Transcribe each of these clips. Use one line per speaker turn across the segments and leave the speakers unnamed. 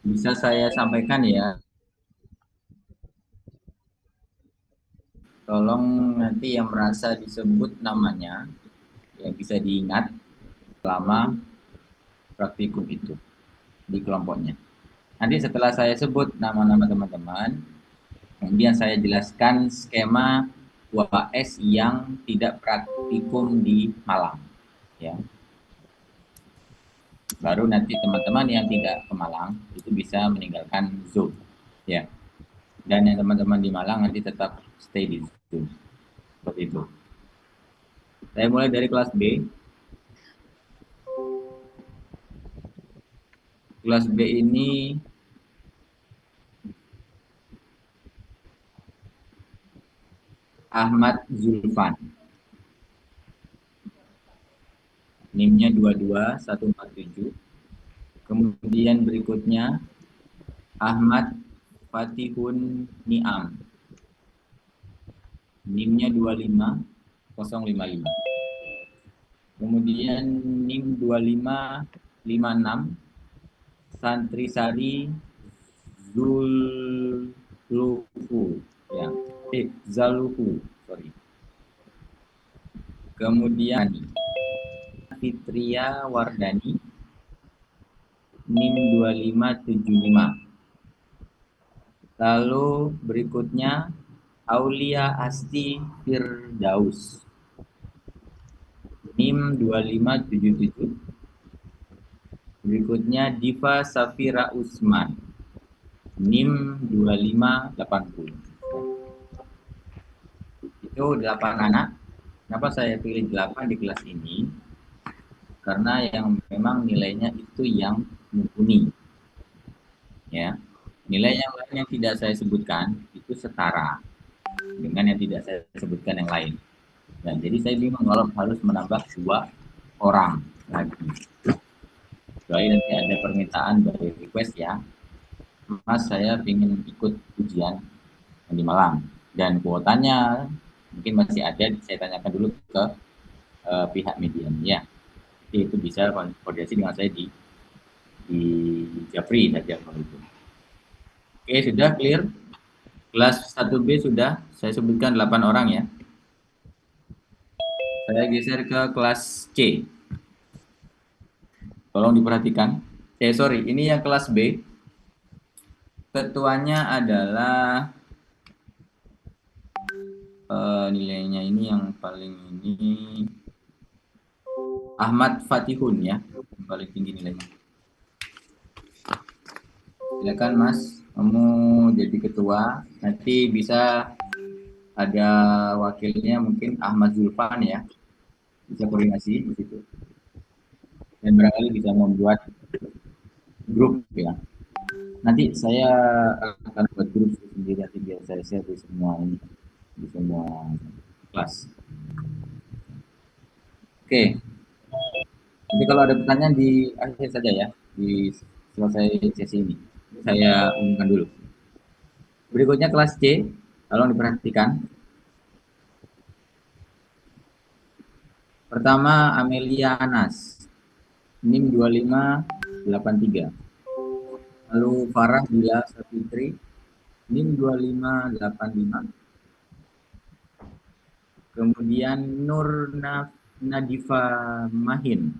Bisa saya sampaikan ya, tolong nanti yang merasa disebut namanya, yang bisa diingat selama praktikum itu di kelompoknya. Nanti setelah saya sebut nama-nama teman-teman, kemudian saya jelaskan skema UAS yang tidak praktikum di Malang. Ya, baru nanti teman-teman yang tidak ke Malang itu bisa meninggalkan Zoom. Ya, dan yang teman-teman di Malang nanti tetap stay di Zoom. Seperti itu. Saya mulai dari kelas B. Kelas B ini Ahmad Zulfan. NIM-nya 22147. Kemudian berikutnya Ahmad Fatihun Niam. NIM-nya 25055. Kemudian NIM 2556 Santrisari Zulluhu, ya. Zaluhu, sorry. Kemudian Fitria Wardani NIM 2575. Lalu berikutnya Aulia Asti Firdaus NIM 2577. Berikutnya Diva Safira Usman NIM 2580. Itu 8 anak. Kenapa saya pilih 8 di kelas ini? Karena yang memang nilainya itu yang mumpuni. Ya. Nilai yang lain yang tidak saya sebutkan itu setara dengan yang tidak saya sebutkan yang lain. Dan jadi saya bingung kalau harus menambah 2 orang lagi. Kecuali nanti ada permintaan dari request ya, Mas saya ingin ikut ujian di Malang dan kuotanya mungkin masih ada, saya tanyakan dulu ke pihak medianya. Jadi itu bisa koordinasi dengan saya di Japri saja kalau itu. Oke, sudah clear. Kelas 1B sudah saya sebutkan 8 orang ya. Saya geser ke kelas C. Tolong diperhatikan. Sorry, ini yang kelas B. Ketuanya adalah nilainya ini yang paling ini Ahmad Fatihun ya, yang paling tinggi nilainya. Silakan Mas, kamu jadi ketua. Nanti bisa ada wakilnya mungkin Ahmad Zulfan ya, bisa koordinasi di situ. Dan barangkali bisa membuat grup ya. Nanti saya akan buat grup sendiri nanti biar saya share di semua ini, di semua kelas. Oke, nanti kalau ada pertanyaan di akhir saja ya, di selesai sesi ini. Saya umumkan dulu. Berikutnya kelas C, tolong diperhatikan. Pertama Amelia Anas, NIM 2583. Lalu Farah Bila Safitri, NIM 2585. Kemudian Nur Nadifa Mahin,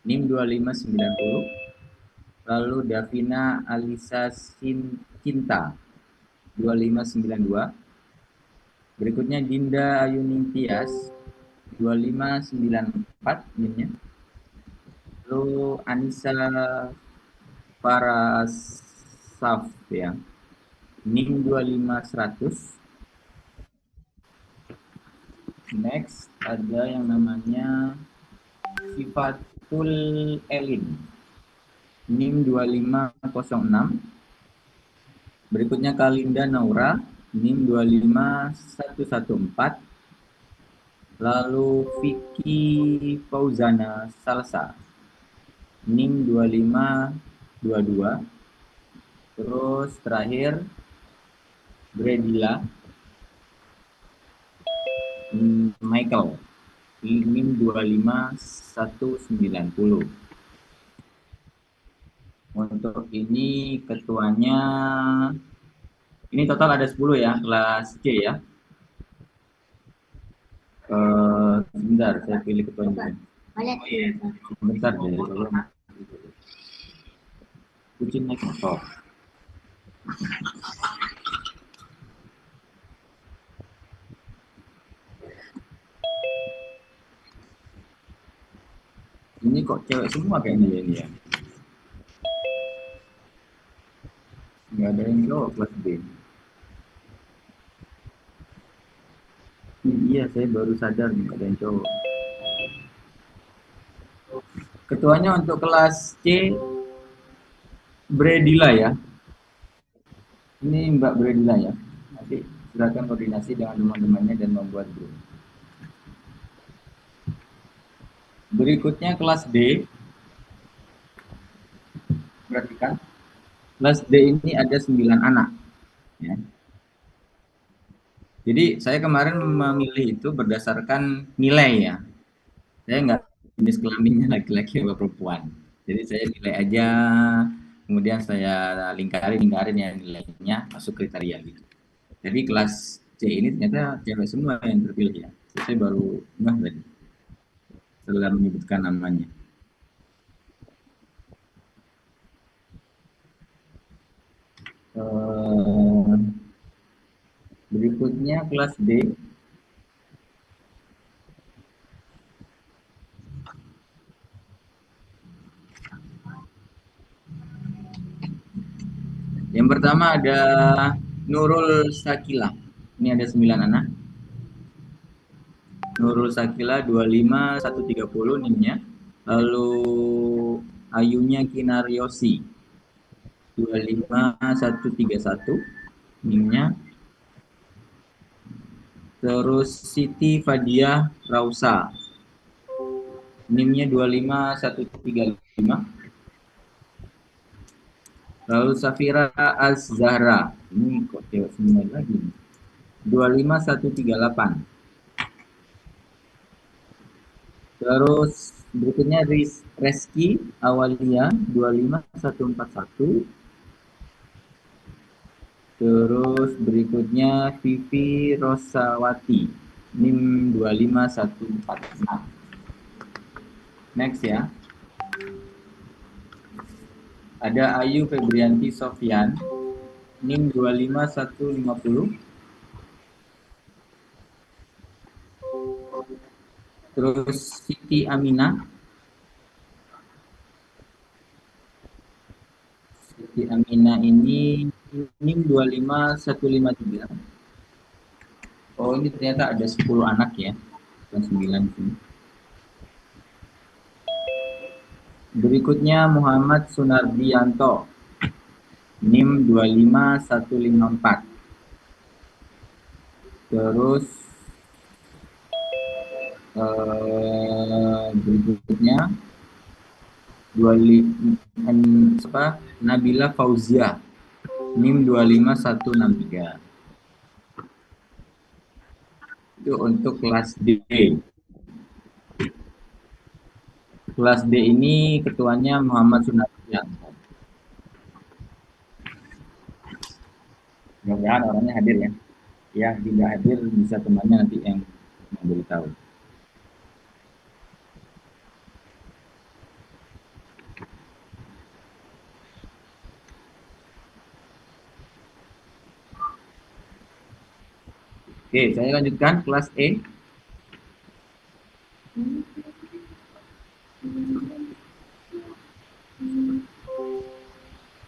NIM 2590. Lalu Davina Alisa Cinta, 2592. Berikutnya Dinda Ayuning Tias, 2594 NIM-nya. Lalu Anissa Parasaf ya, NIM 25100. Next ada yang namanya Sifatul Elin, NIM 2506. Berikutnya Kalinda Naura, NIM 25114. Lalu Vicky Fauzana Salsa, NIM 2522. Terus terakhir Bredila Michael, NIM 25190. Untuk ini ketuanya, ini total ada 10 ya, kelas C ya. Sebentar, saya pilih ketuanya. Sebentar deh, kucing naik motor. Ini kok cewek semua kayaknya ini ya. Nggak ada yang cowok kelas B. Iya, saya baru sadar nggak ada yang cowok. Ketuanya untuk kelas C, Bredila ya. Ini Mbak Bredila ya. Nanti silakan koordinasi dengan teman-temannya dan membuat grup. Berikutnya kelas D. Perhatikan, kelas D ini ada 9 anak. Ya. Jadi saya kemarin memilih itu berdasarkan nilai ya. Saya nggak jenis kelaminnya laki-laki atau perempuan. Jadi saya nilai aja, kemudian saya lingkarin ya nilainya masuk kriteria gitu. Jadi kelas C ini ternyata cewek semua yang terpilih ya. Saya baru nggak tadi setelah menyebutkan namanya. Eh, Berikutnya kelas D. Yang pertama ada Nurul Sakila. Ini ada 9 anak. Nurul Sakila 25130 NIM-nya. Lalu Ayunya Kinaryosi 25131 NIM-nya. Terus Siti Fadia Rausa NIM-nya 25135. Lalu Safira Az-Zahra, ini kok cewek semua lagi, 25138. Terus berikutnya Reski Awalia 25141. Terus berikutnya Vivi Rosawati NIM 25146. Next ya. Ada Ayu Febrianti Sofyan NIM 25150. Terus Siti Aminah ini NIM 25153. Oh, ini ternyata ada 10 anak ya. Bukan 9 sini. Berikutnya Muhammad Sunardianto NIM 25154. Terus berikutnya Nabila Fauzia NIM 25163. Itu untuk kelas D. Kelas D ini ketuanya Muhammad Sunardianto. Mudah-mudahan orangnya hadir ya. Yang tidak hadir bisa temannya nanti yang memberitahu. Oke, saya lanjutkan kelas E.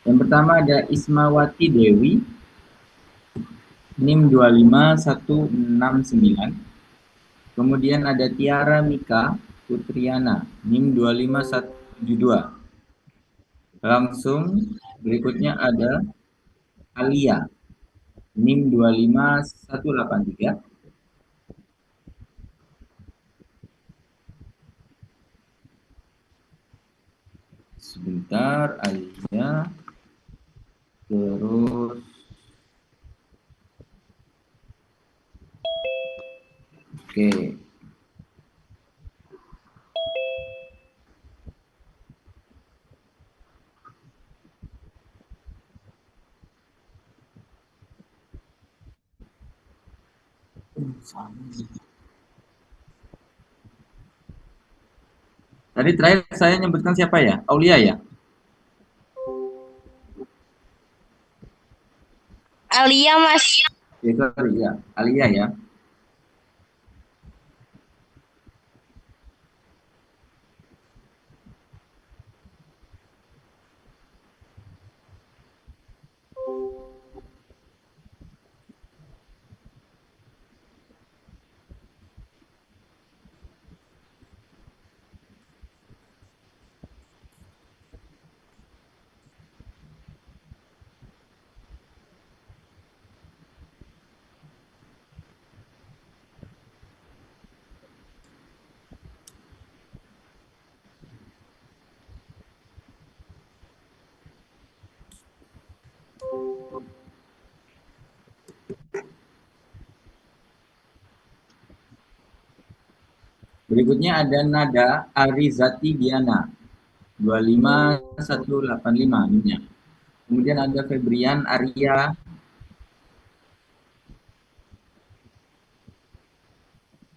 Yang pertama ada Ismawati Dewi NIM 25169. Kemudian ada Tiara Mika Putriana NIM 25172. Langsung berikutnya ada Alia NIM 25183. Sebentar, Alia. Terus oke. Tadi terakhir saya nyebutkan siapa ya? Aulia ya?
Alia, Mas.
Ya, sorry ya. Alia ya. Berikutnya ada Nada Arizati Diana 25185 NIM-nya. Kemudian ada Febrian Arya.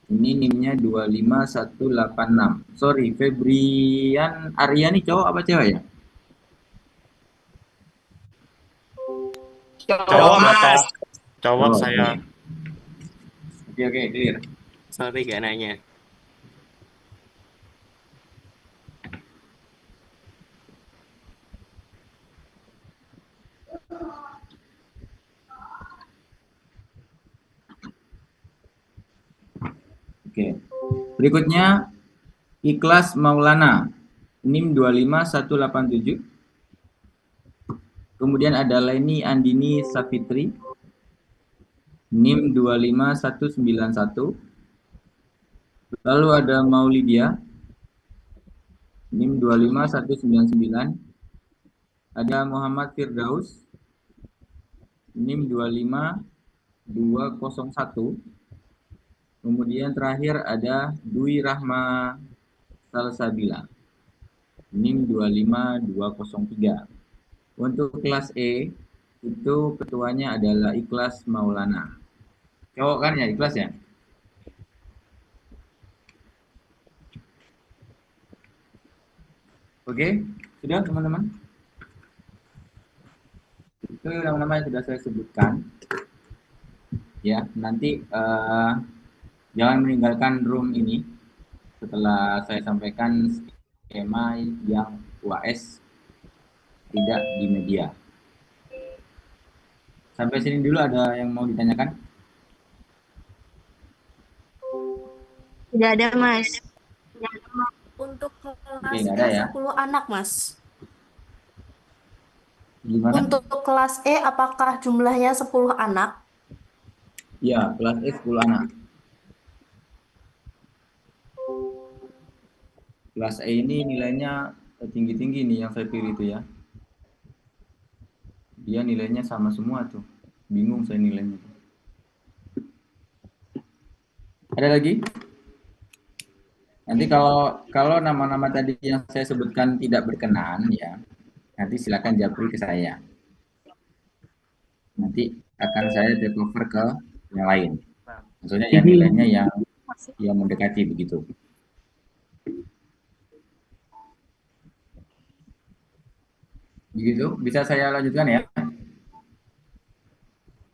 Ini NIM-nya 25186. Sorry, Febrian Arya ini cowok apa cewek ya?
Cowok,
Cowok,
Mas.
Mas. Cowok
Cowok,
saya.
oke. Oke, clear.
Sorry gak nanya.
Oke. Berikutnya Ikhlas Maulana NIM 25187. Kemudian ada Leni Andini Safitri NIM 25191. Lalu ada Maulidia NIM 25199. Ada Muhammad Firdaus NIM 25201. Kemudian terakhir ada Dwi Rahma Salsabila NIM 25203. Untuk kelas E itu ketuanya adalah Ikhlas Maulana. Cowok kan ya, Ikhlas ya? Oke, sudah teman-teman? Itu nama-nama yang sudah saya sebutkan. Ya, nanti jangan meninggalkan room ini setelah saya sampaikan skema yang UAS tidak di media. Sampai sini dulu, ada yang mau ditanyakan?
Tidak ada, Mas.
Untuk
Oke,
kelas
nggak
E
ada ya.
10 anak, Mas.
Gimana?
Untuk kelas E, apakah jumlahnya 10 anak?
Ya, kelas E 10 anak. Kelas E ini nilainya tinggi-tinggi nih yang saya pilih itu ya. Dia nilainya sama semua tuh. Bingung saya nilainya. Ada lagi? Nanti kalau nama-nama tadi yang saya sebutkan tidak berkenan ya, nanti silakan japri ke saya. Nanti akan saya take over ke yang lain. Maksudnya yang nilainya yang mendekati begitu. Begitu, bisa saya lanjutkan ya?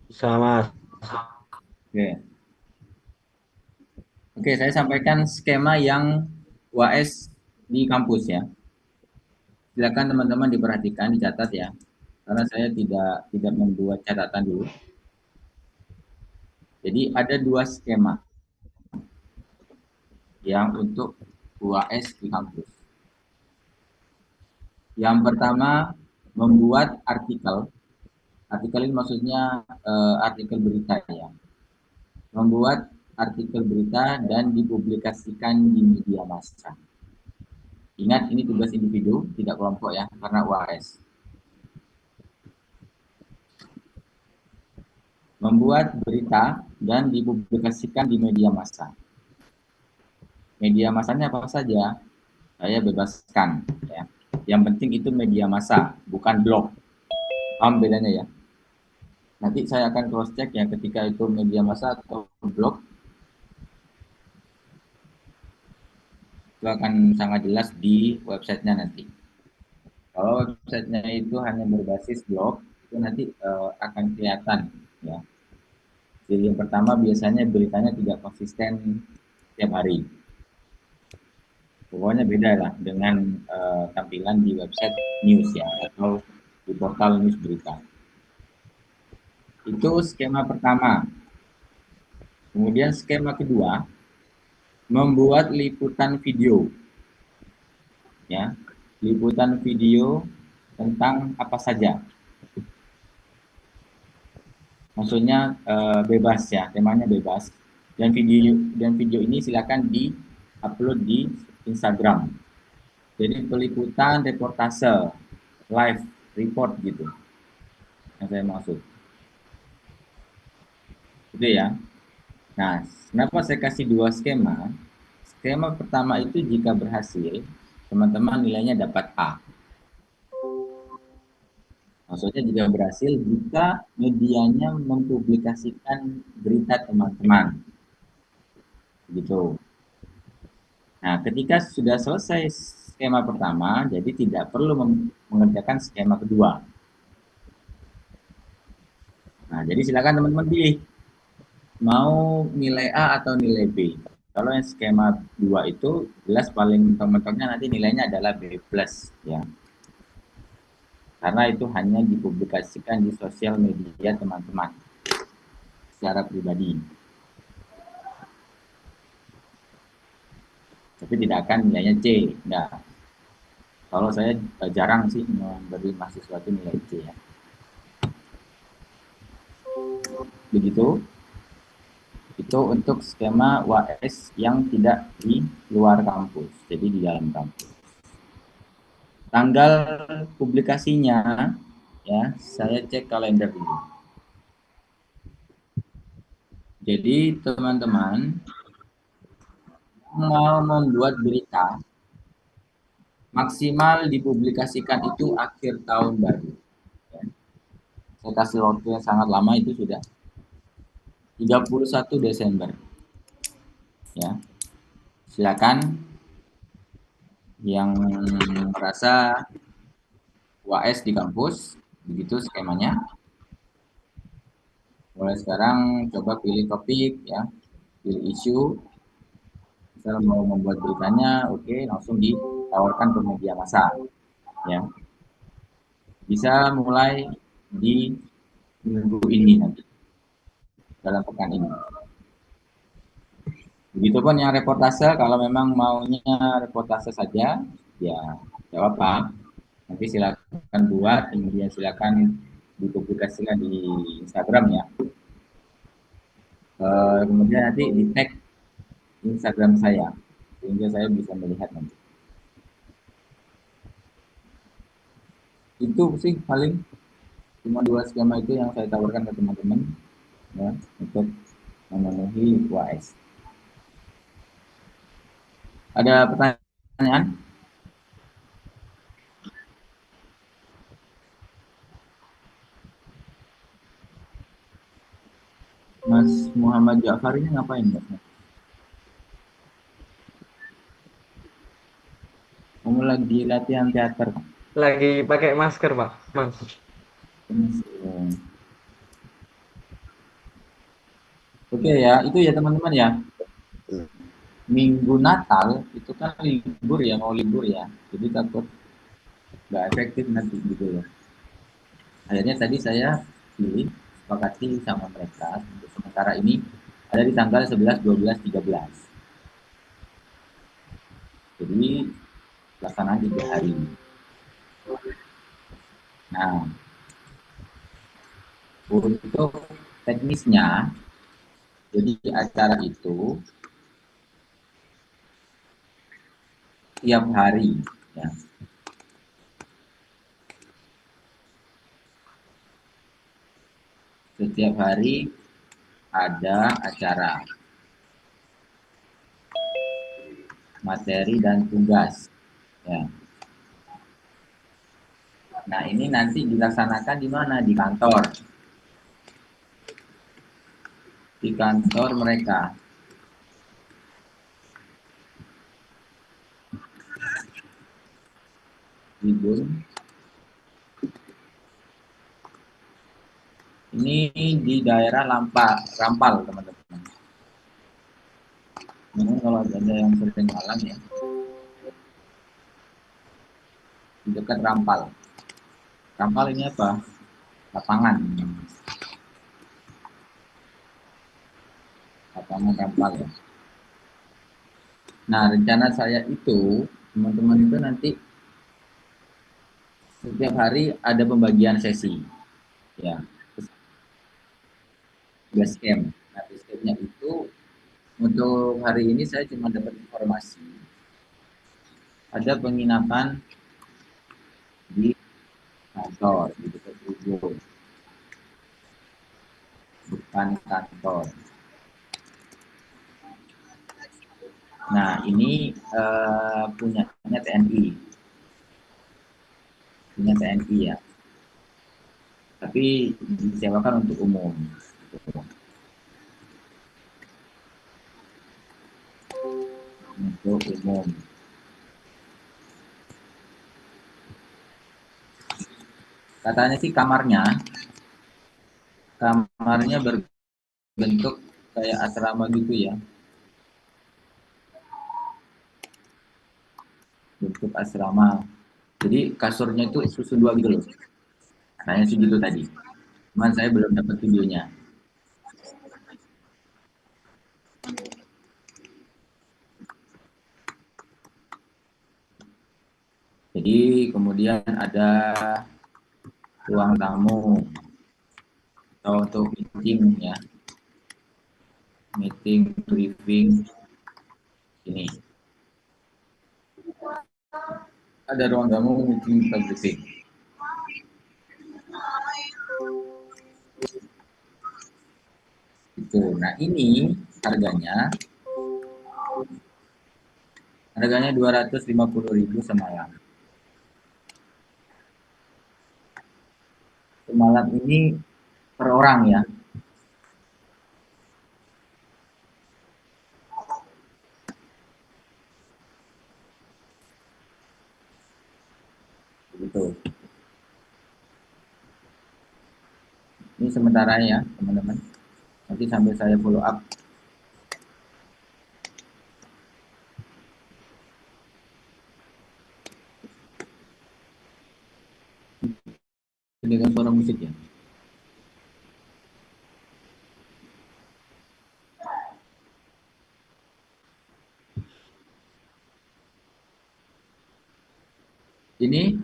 Bisa, Mas.
Oke. Oke, saya sampaikan skema yang UAS di kampus ya. Silakan teman-teman diperhatikan, dicatat ya. Karena saya tidak membuat catatan dulu. Jadi ada dua skema yang untuk UAS di kampus. Yang pertama, membuat artikel. Artikel ini maksudnya artikel berita ya. Membuat artikel berita dan dipublikasikan di media massa. Ingat, ini tugas individu, tidak kelompok ya, karena UAS. Membuat berita dan dipublikasikan di media massa. Media massanya apa saja, saya bebaskan ya. Yang penting itu media massa, bukan blog. Paham bedanya ya? Nanti saya akan cross check ya ketika itu media massa atau blog, Itu akan sangat jelas di websitenya nanti. Kalau websitenya itu hanya berbasis blog, itu nanti akan kelihatan ya. Jadi yang pertama biasanya beritanya tidak konsisten setiap hari. Pokoknya beda lah dengan tampilan di website news ya atau di portal news berita. Itu skema pertama. Kemudian skema kedua, membuat liputan video. Ya, liputan video tentang apa saja. Maksudnya bebas ya, temanya bebas. Dan video ini silakan di-upload di Instagram. Jadi peliputan, reportase, live report gitu. Yang saya maksud. Itu ya. Nah, kenapa saya kasih dua skema? Skema pertama itu jika berhasil, teman-teman nilainya dapat A. Maksudnya jika berhasil, jika medianya mempublikasikan berita teman-teman. Gitu. Nah, ketika sudah selesai skema pertama, jadi tidak perlu mengerjakan skema kedua. Nah, jadi silakan teman-teman pilih mau nilai A atau nilai B. Kalau yang skema 2 itu jelas paling mentok-mentoknya nanti nilainya adalah B+, ya. Karena itu hanya dipublikasikan di sosial media teman-teman secara pribadi. Tapi tidak akan nilainya C. Enggak. Kalau saya jarang sih memberi mahasiswa itu nilai C ya. Begitu. Itu untuk skema UAS yang tidak di luar kampus, jadi di dalam kampus. Tanggal publikasinya ya, saya cek kalender dulu. Jadi teman-teman mau membuat berita maksimal dipublikasikan itu akhir tahun baru. Saya kasih waktu yang sangat lama, itu sudah 31 Desember. Ya. Silakan yang merasa UAS di kampus, begitu skemanya. Mulai sekarang coba pilih topik ya, pilih isu. Misal mau membuat beritanya, oke, langsung ditawarkan ke media massa. Ya. Bisa mulai di minggu ini nanti, dalam pekan ini. Begitupun yang reportase, kalau memang maunya reportase saja, ya jawab apa. Nanti silakan buat, kemudian silakan dipublikasikan di Instagram ya. Kemudian nanti di tag Instagram saya, sehingga saya bisa melihat nanti. Itu sih paling cuma dua skema itu yang saya tawarkan ke teman-teman ya, untuk memenuhi UAS. Ada pertanyaan? Mas Muhammad Ja'far ini ngapain Mas? Kamu lagi latihan teater?
Lagi pakai masker, Pak. Mas.
Oke ya, itu ya teman-teman ya. Minggu Natal itu kan libur ya, mau libur ya. Jadi takut nggak efektif nanti gitu ya. Akhirnya tadi saya pilih, sepakati sama mereka untuk sementara ini ada di tanggal 11, 12, 13. Jadi pelaksanaan 3 hari. Nah, untuk teknisnya, jadi acara itu tiap hari ya. Setiap hari ada acara, materi dan tugas ya. Nah, ini nanti dilaksanakan di mana? Di kantor. Di kantor mereka. Tribun. Ini di daerah Rampal, teman-teman. Memang kalau ada yang sering malam ya, di dekat Rampal. Rampal ini apa? Lapangan. Lapangan Rampal ya. Nah, rencana saya itu, teman-teman itu nanti setiap hari ada pembagian sesi. Ya, 12 M. Nah, 12 M-nya itu untuk hari ini saya cuma dapat informasi ada penginapan di kantor di dekat Ubud, bukan kantor. Nah, ini punyanya TNI, punya TNI ya, tapi disewakan untuk umum. Untuk umum. Katanya sih kamarnya berbentuk kayak asrama gitu ya, bentuk asrama. Jadi kasurnya itu susun dua gitu loh. Katanya sih gitu tadi. Cuman saya belum dapat videonya. Jadi kemudian ada ruang tamu atau untuk meeting ya, meeting briefing ini. Ada ruang tamu meeting briefing. Itu. Nah ini harganya 250.000 semalam. Semalam ini per orang ya. Begitu. Ini sementara ya teman-teman. Nanti sambil saya follow up. Dengan suara musik ya. Ini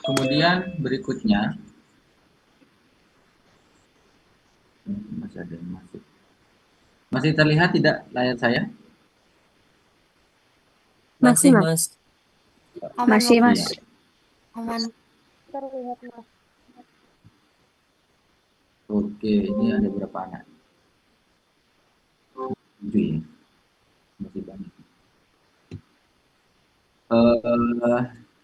kemudian berikutnya masih ada yang masuk. Masih terlihat tidak layar saya?
Masih, Mas.
Mas.
Aman,
Masih,
Mas.
Mas.
Iya.
Aman.
Oke, ini ada berapa anak? 7 ya. Masih banyak.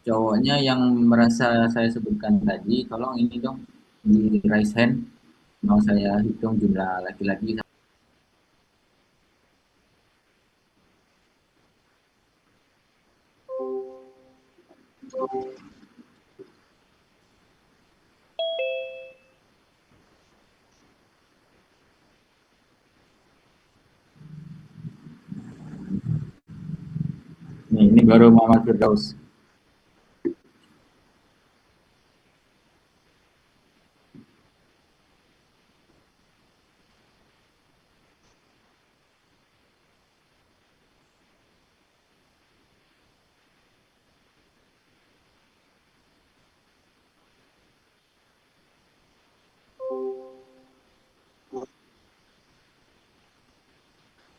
Cowoknya yang merasa saya sebutkan tadi, tolong ini dong di raise hand. Mau saya hitung jumlah laki-laki. Nih, ini baru Muhammad Firdaus.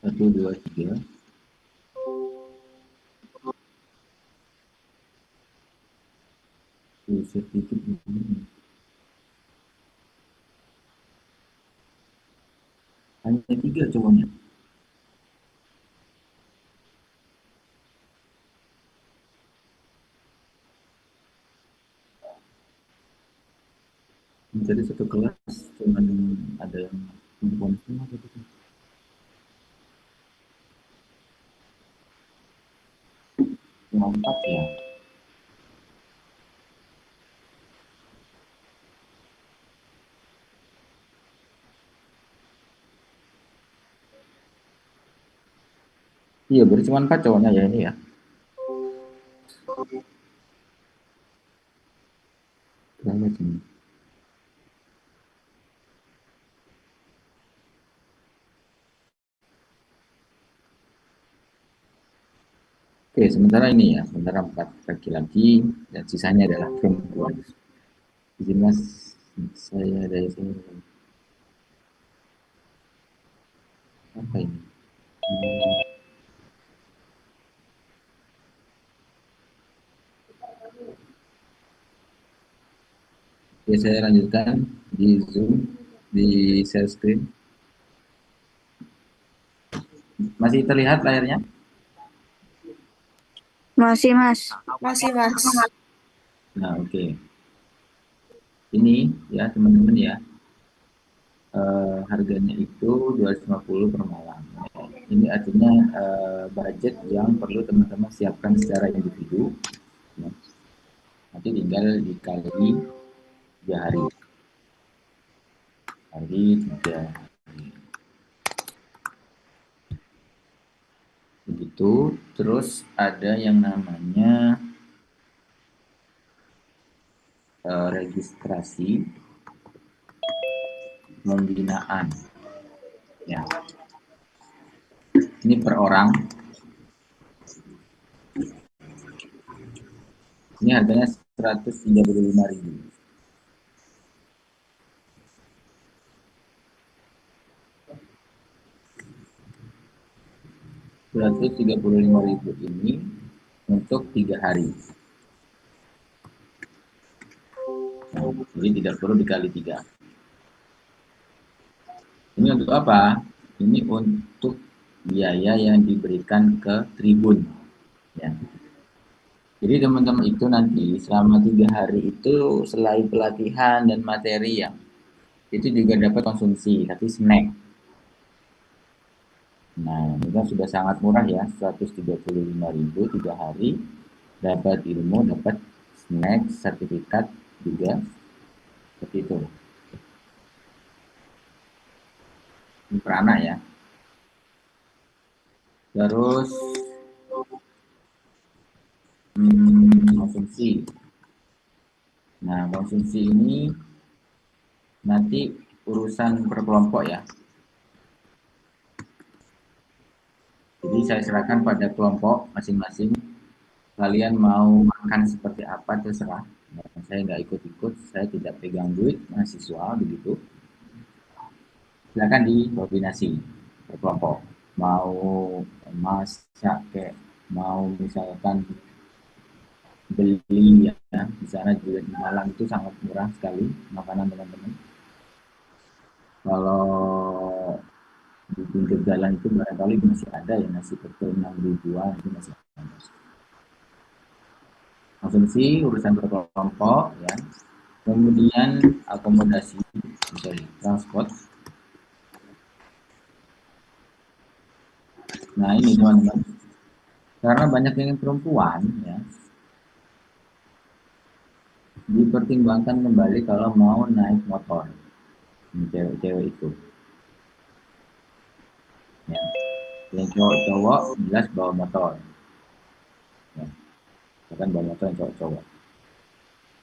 Satu, dua, tiga. Sedikit ini. Hanya 3 cowoknya. Jadi satu kelas cuman ada yang perempuan semua gitu. Cuma 4 ya. Iya, berarti cuma 4 cowoknya ya ini ya. Berapa sini? Oke, sementara ini ya, sementara 4 laki-laki dan sisanya adalah perempuan. Izin mas, saya dari sini. Apa ini? Oke, saya lanjutkan di Zoom, di share screen. Masih terlihat layarnya?
Masih, Mas.
Masih, Mas.
Nah, oke. Ini ya teman-teman ya, harganya itu 250 per malam. Ini artinya budget yang perlu teman-teman siapkan secara individu. Ya. Nanti tinggal dikali 3 hari. Hari 3 hari. Begitu. Terus ada yang namanya registrasi pembinaan. Ya. Ini per orang. Ini harganya 135.000. Rp135.000 ini untuk 3 hari. Nah, jadi tidak perlu dikali 3. Ini untuk apa? Ini untuk biaya yang diberikan ke tribun. Ya. Jadi teman-teman itu nanti selama 3 hari itu selain pelatihan dan materi ya, itu juga dapat konsumsi, tapi snack. Nah, ini kan sudah sangat murah ya, 135.000 3 hari, dapat ilmu, dapat snack, sertifikat juga, seperti itu. Ini per anak ya. Terus konsumsi. Nah, konsumsi ini nanti urusan per kelompok ya. Jadi saya serahkan pada kelompok masing-masing. Kalian mau makan seperti apa terserah. Nah, saya nggak ikut-ikut, saya tidak pegang duit mahasiswa begitu. Silakan dikoordinasi per kelompok. Mau masak kayak mau misalkan beli ya, di sana juga di Malang itu sangat murah sekali makanan teman-teman. Kalau di pinggir jalan itu barangkali masih ada ya nasi pecel 6 ribuan itu masih ada. Konsumsi urusan berkelompok ya, kemudian akomodasi, sorry, transport. Nah ini teman-teman, karena banyak yang perempuan ya, dipertimbangkan kembali kalau mau naik motor, cewek-cewek itu. Ya. Yang cowok-cowok jelas bawa motor, ya. Bahkan bawa motor yang cowok-cowok.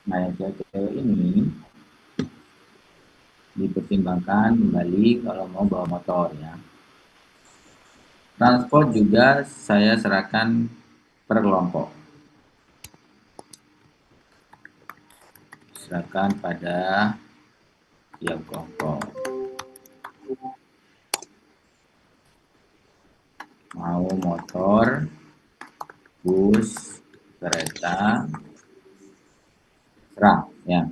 Nah yang cewek-cewek ini dipertimbangkan kembali kalau mau bawa motor ya. Transport juga saya serahkan per kelompok. Serahkan pada tiap kelompok. Mau motor, bus, kereta, serah ya.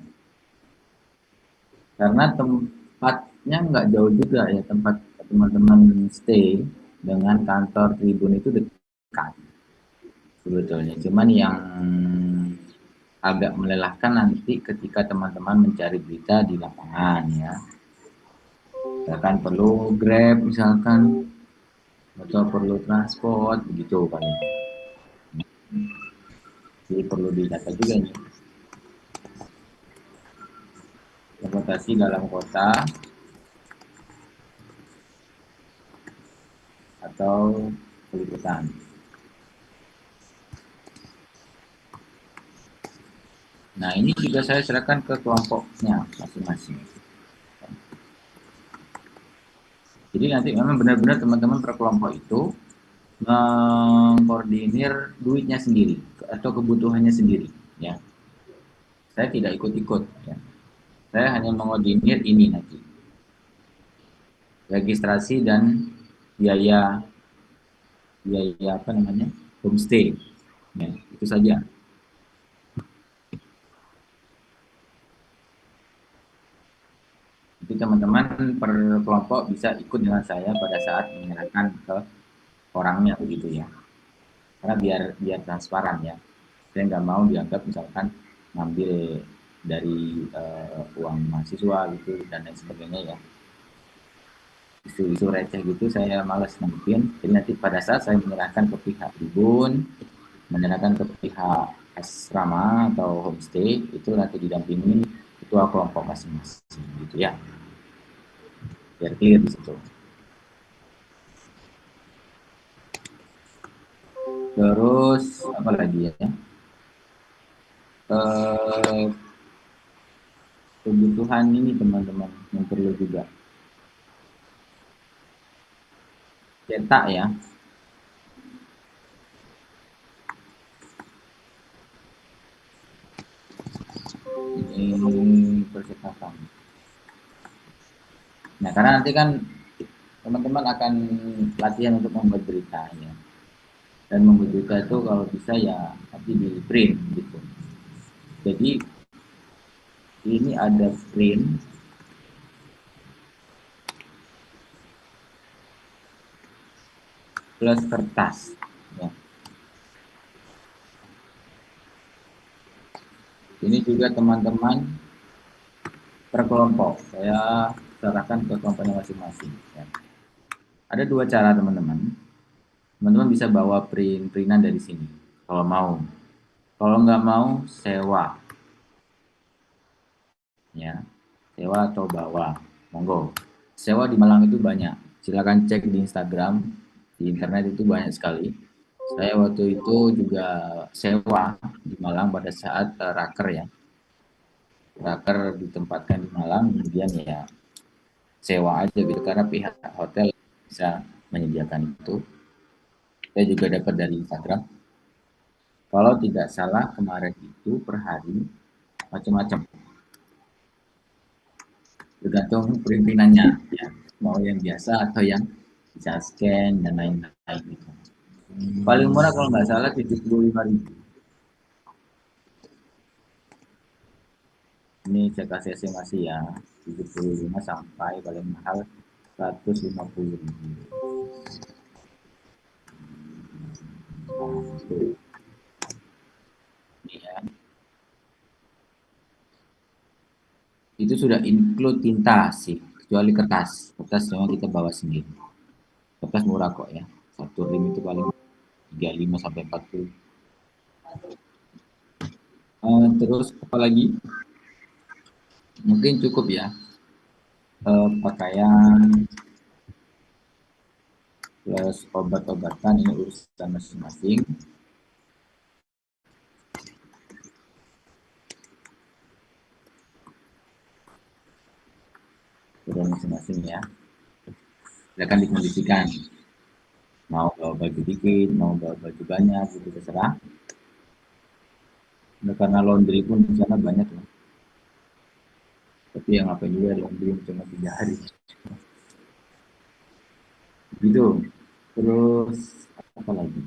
Karena tempatnya nggak jauh juga ya, tempat teman-teman stay dengan kantor tribun itu dekat sebetulnya. Cuman yang agak melelahkan nanti ketika teman-teman mencari berita di lapangan ya. Misalkan perlu Grab misalkan, atau perlu transport begitu paling. Jadi perlu dicatat juga nih. Transportasi dalam kota atau peliputan. Nah, ini juga saya serahkan ke kelompoknya masing-masing. Jadi nanti memang benar-benar teman-teman per kelompok itu mengkoordinir duitnya sendiri atau kebutuhannya sendiri, ya. Saya tidak ikut-ikut, ya. Saya hanya mengoordinir ini nanti. Registrasi dan biaya apa namanya? Homestay. Ya, itu saja. Jadi teman-teman per kelompok bisa ikut dengan saya pada saat menyerahkan ke orangnya begitu ya. Karena biar transparan ya. Saya nggak mau dianggap misalkan ngambil dari uang mahasiswa gitu dan lain sebagainya ya. Isu-isu receh gitu saya malas nanggepin. Jadi nanti pada saat saya menyerahkan ke pihak tribun, menyerahkan ke pihak asrama atau homestay, itu nanti didampingi ketua kelompok masing-masing gitu ya. Biar clear di situ. Terus apa lagi ya? Kebutuhan ini teman-teman yang perlu juga cetak ya. Ini percetakan. Nah, karena nanti kan teman-teman akan latihan untuk membuat berita ya. Dan membuat berita itu kalau bisa ya nanti di print gitu. Jadi ini ada print plus kertas ya. Ini juga teman-teman per kelompok saya serahkan ke kelompoknya masing-masing ya. Ada dua cara teman-teman. Teman-teman bisa bawa printan dari sini kalau mau. Kalau nggak mau sewa ya, sewa atau bawa, monggo. Sewa di Malang itu banyak. Silakan cek di Instagram, di internet itu banyak sekali. Saya waktu itu juga sewa di Malang pada saat raker ya. Raker ditempatkan di Malang, kemudian ya sewa aja gitu karena pihak hotel bisa menyediakan itu. Saya juga dapat dari Instagram. Kalau tidak salah kemarin itu per hari macam-macam. Tergantung perimpinannya ya. Mau yang biasa atau yang bisa scan dan lain-lain gitu. Paling murah kalau nggak salah 75.000. Ini saya kasih estimasi ya, 75 sampai paling mahal 150.000. Nah, ini ya. Itu sudah include tinta sih, kecuali kertas. Kertas memang kita bawa sendiri. Kertas murah kok ya. Satu rim itu paling 35 sampai 40. Terus apa lagi? Mungkin cukup ya. Pakaian plus obat-obatan ini urusan masing-masing. Urusan masing-masing ya. Silakan dikondisikan. Mau bawa baju dikit, mau bawa baju banyak, itu terserah. Nah, karena laundry pun di sana banyak ya. Tapi yang apa juga laundry cuma 3 hari. Gitu. Terus apa lagi?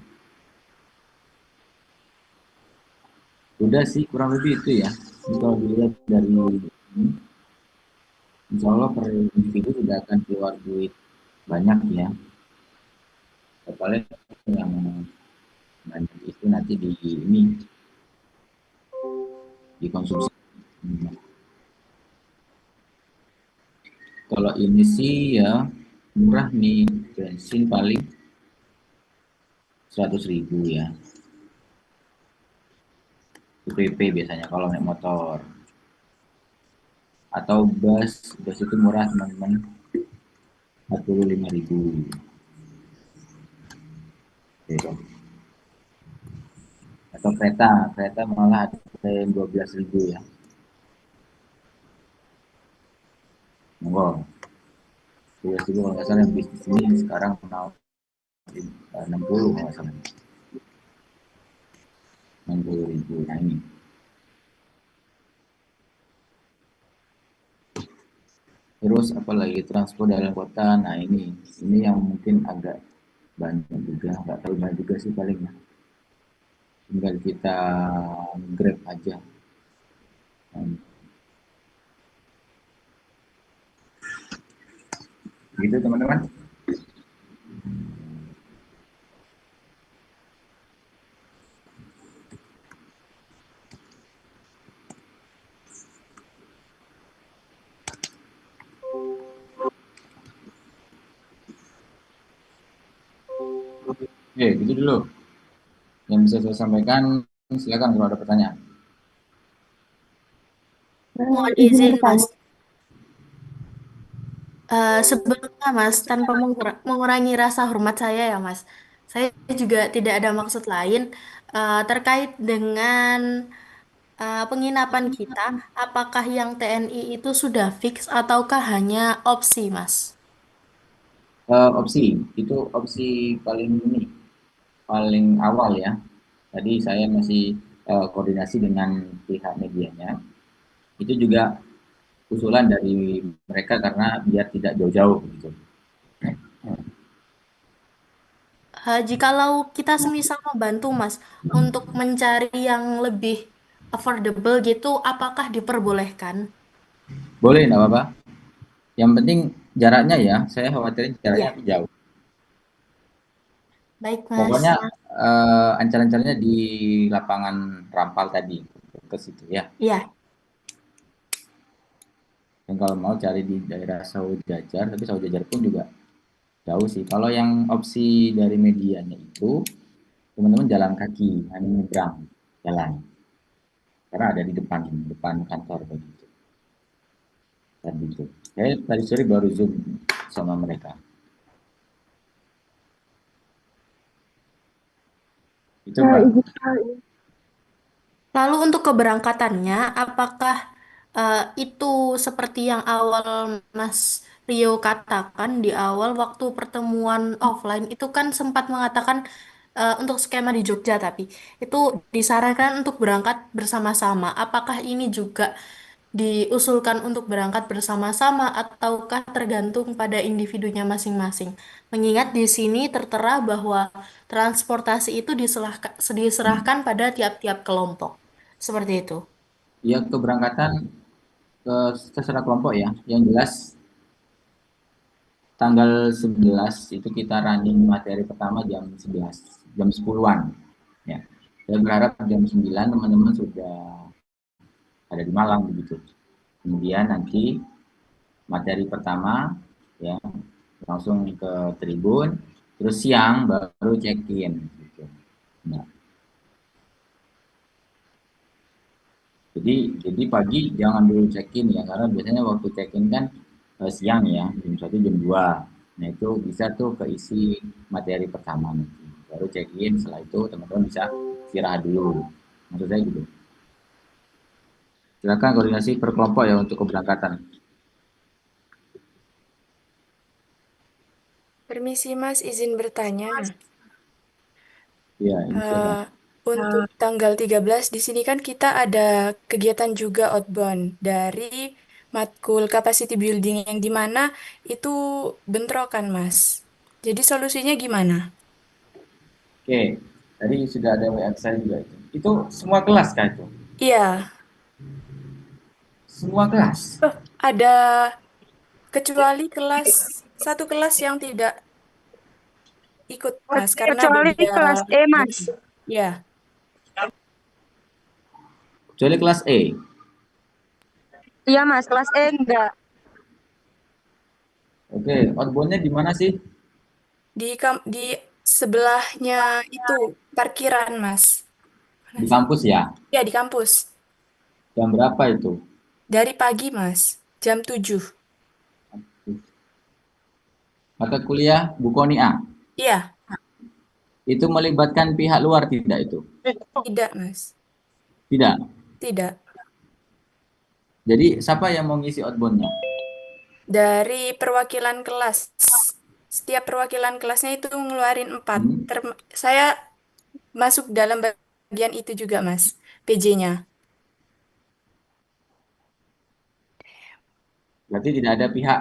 Udah sih kurang lebih itu ya. Ini kalau dilihat dari ini, insya Allah per individu tidak akan keluar duit banyak ya. Paling yang banyak itu nanti di ini dikonsumsi. Kalau ini sih ya murah nih, bensin paling 100.000 ya. UPP biasanya kalau naik motor. Atau bus itu murah teman-teman, 45.000. Gitu. Atau kereta malah ada yang 12.000 ya. Monggo. 12.000 kalau nggak salah yang bisnis ini sekarang mau 60 kalau nggak salah. 60.000. Nah ini. Terus apalagi transport dalam kota. Nah ini yang mungkin agak banyak juga, nggak terlalu banyak juga sih paling ya. Tinggal kita grab aja. Nah, gitu teman-teman. Oke, gitu dulu. Yang bisa saya sampaikan, silakan kalau ada pertanyaan.
Mohon
Izin
izin, Mas.
bertanya.
Sebelumnya, Mas, tanpa mengurangi rasa hormat saya ya, Mas. Saya juga tidak ada maksud lain terkait dengan penginapan kita. Apakah yang TNI itu sudah fix ataukah hanya opsi, Mas?
Opsi, itu opsi paling ini, paling awal ya. Tadi saya masih koordinasi dengan pihak medianya. Itu juga usulan dari mereka karena biar tidak jauh-jauh gitu.
Jikalau kita semisal membantu, Mas, untuk mencari yang lebih affordable gitu, apakah diperbolehkan?
Boleh, enggak apa-apa. Yang penting jaraknya ya, saya khawatirin jaraknya
Iya,
jauh.
baik,
Pokoknya
Mas.
ancar-ancarnya di lapangan Rampal tadi, ke situ ya.
Iya.
Dan kalau mau cari di daerah Saujajar, tapi Saujajar pun juga jauh sih. Kalau yang opsi dari medianya itu, teman-teman jalan kaki, hanya nyebrang jalan. Karena ada di depan, depan kantor begitu. Tadi itu. Saya tadi sore baru zoom sama mereka. Itu Mbak.
Lalu untuk keberangkatannya, apakah itu seperti yang awal Mas Rio katakan di awal waktu pertemuan offline itu kan sempat mengatakan untuk skema di Jogja tapi itu disarankan untuk berangkat bersama-sama. Apakah ini juga diusulkan untuk berangkat bersama-sama ataukah tergantung pada individunya masing-masing? Mengingat di sini tertera bahwa transportasi itu diserahkan pada tiap-tiap kelompok. Seperti itu.
Ya keberangkatan ke terserah kelompok ya. Yang jelas tanggal 11 itu kita running materi pertama jam 11, jam 10-an. Ya. Saya berharap jam 9 teman-teman sudah ada di Malang begitu. Kemudian nanti materi pertama ya langsung ke tribun, terus siang baru check-in gitu. Nah, jadi pagi jangan dulu check-in ya karena biasanya waktu check-in kan siang ya, jam 1 jam 2. Nah, itu bisa tuh keisi materi pertama nanti. Baru check-in, setelah itu teman-teman bisa istirahat dulu. Maksud saya gitu. Silakan koordinasi per kelompok ya untuk keberangkatan.
Permisi Mas, izin bertanya.
Ya, ini silakan.
Eh, untuk tanggal 13 di sini kan kita ada kegiatan juga outbound dari matkul capacity building yang di mana itu bentrokan Mas. Jadi solusinya gimana?
Oke, tadi sudah ada WA saya juga itu. Itu semua kelas kah itu?
Iya,
Semua kelas.
ada kecuali satu kelas yang tidak ikut Mas karena
Kecuali
beda.
kelas E, Mas.
Ya,
Kecuali kelas E.
Iya, Mas. Kelas E enggak.
Oke, outboundnya di mana sih?
di sebelahnya itu parkiran Mas. Mana
Di
sih?
kampus ya.
Ya, di kampus.
Jam berapa itu?
Dari pagi, Mas. Jam 7.
Mata kuliah Bukoni A.
Iya,
Itu melibatkan pihak luar tidak itu?
Tidak, Mas.
Tidak.
Tidak.
Jadi siapa yang mau ngisi outbound-nya?
Dari perwakilan kelas. Setiap perwakilan kelasnya itu ngeluarin 4.
Hmm?
Saya masuk dalam bagian itu juga, Mas. PJ-nya.
Berarti tidak ada pihak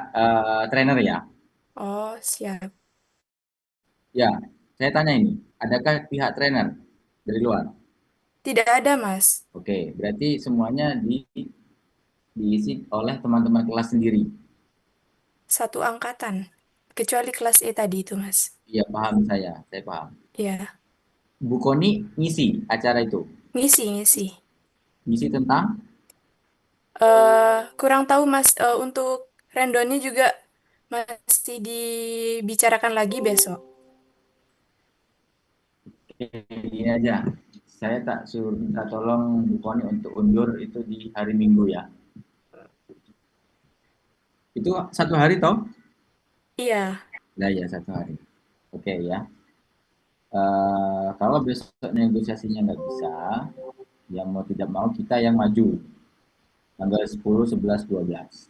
trainer ya?
Oh, siap.
Ya, saya tanya ini, adakah pihak trainer dari luar?
Tidak ada, Mas.
Oke, berarti semuanya diisi oleh teman-teman kelas sendiri.
Satu angkatan. Kecuali kelas E tadi itu, Mas.
Iya, paham saya paham.
Ya,
Bu Koni ngisi acara itu,
ngisi.
ngisi tentang
Kurang tahu, Mas. Untuk randonnya juga masih dibicarakan lagi besok.
ini aja. Saya tak suruh minta tolong Bu Koni untuk undur itu di hari Minggu ya. Itu satu hari toh?
Iya,
Lah ya satu hari. Oke ya. Kalau besok negosiasinya nggak bisa, yang mau tidak mau kita yang maju tanggal 10, 11, 12.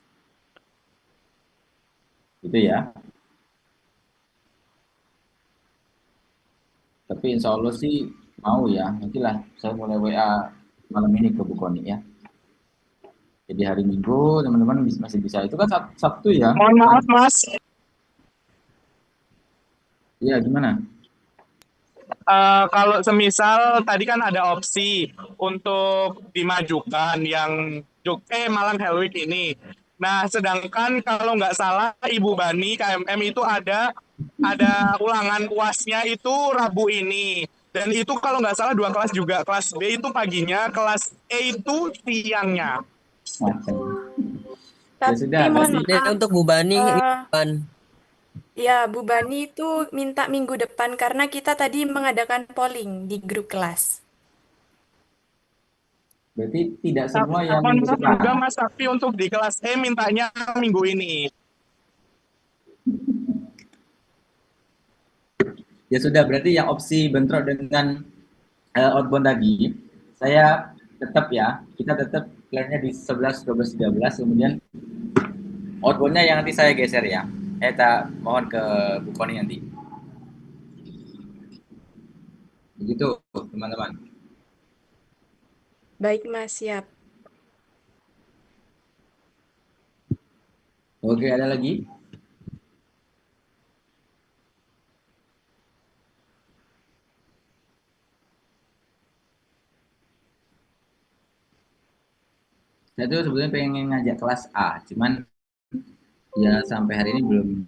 Itu ya. Tapi insya Allah sih mau ya. Nantilah saya mulai WA malam ini ke Bu Koni ya. Jadi hari Minggu teman-teman masih bisa. Itu kan Sabtu ya.
Mohon maaf, Mas.
Iya gimana?
Kalau semisal tadi kan ada opsi untuk dimajukan yang Malang Hell Week ini. Nah, sedangkan kalau nggak salah Ibu Bani KMM itu ada ulangan UASnya itu Rabu ini. Dan itu kalau nggak salah 2 kelas juga. Kelas B itu paginya, kelas E itu siangnya.
Macam. Ya
tapi
sudah.
mohon
Berarti
maaf.
Untuk Bu Bani
eh,
kapan?
Ya, Bu Bani itu minta minggu depan karena kita tadi mengadakan polling di grup kelas.
tidak semua yang
Mohon
minggu
maaf juga
depan.
Mas, tapi untuk di kelas E mintanya minggu ini.
Ya sudah. Berarti yang opsi bentrok dengan outbound lagi, saya tetap ya. Kita tetap plannya di 11, 12, 13. Kemudian outboundnya yang nanti saya geser ya. Tak mohon ke Bu Koni nanti. Begitu teman-teman.
Baik, Mas, siap.
Oke, ada lagi? Saya tuh sebetulnya pengen ngajak kelas A, cuman ya sampai hari ini belum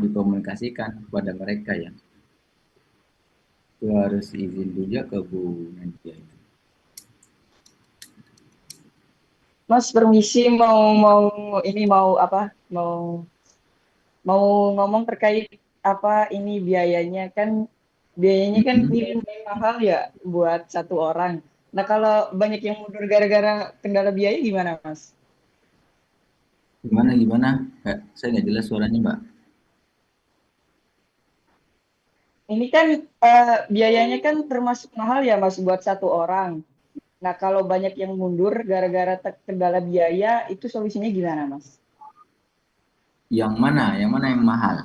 dikomunikasikan kepada mereka ya. Itu harus izin juga ke Bu Nadia.
Mas, permisi mau apa? Mau ngomong terkait apa ini biayanya kan lumayan mahal ya buat satu orang. Nah, kalau banyak yang mundur gara-gara kendala biaya gimana, Mas?
Gimana? Saya nggak jelas suaranya, Mbak.
Ini kan biayanya kan termasuk mahal ya, Mas, buat satu orang. Nah, kalau banyak yang mundur gara-gara kendala biaya, itu solusinya gimana, Mas?
Yang mana? Yang mana yang mahal?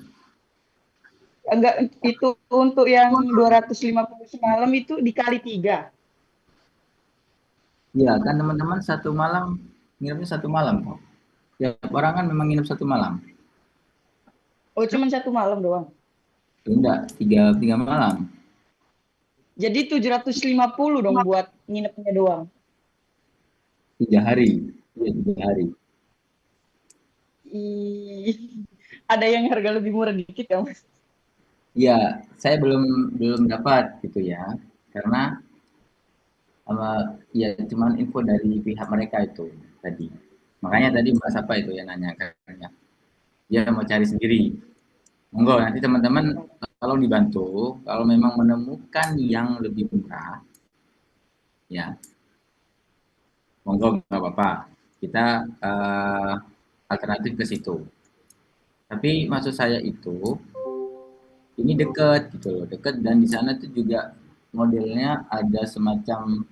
Enggak, itu untuk yang 250 semalam itu dikali 3.
Iya, kan teman-teman satu malam, nginepnya satu malam kok. Ya, orang kan memang nginep satu malam.
Oh, cuma satu malam doang.
Enggak, tiga malam.
Jadi 750 dong buat nginepnya doang.
3 hari. Iya, 3 hari.
Ada yang harga lebih murah dikit ya, Mas?
Iya, saya belum dapat gitu ya. Karena ya cuman info dari pihak mereka itu tadi. Makanya tadi Mbak Sapa itu yang nanya katanya. Dia mau cari sendiri. Monggo nanti teman-teman tolong dibantu kalau memang menemukan yang lebih murah ya. Monggo nggak apa-apa. Kita alternatif ke situ. Tapi maksud saya itu ini dekat gitu loh, dekat, dan di sana tuh juga modelnya ada semacam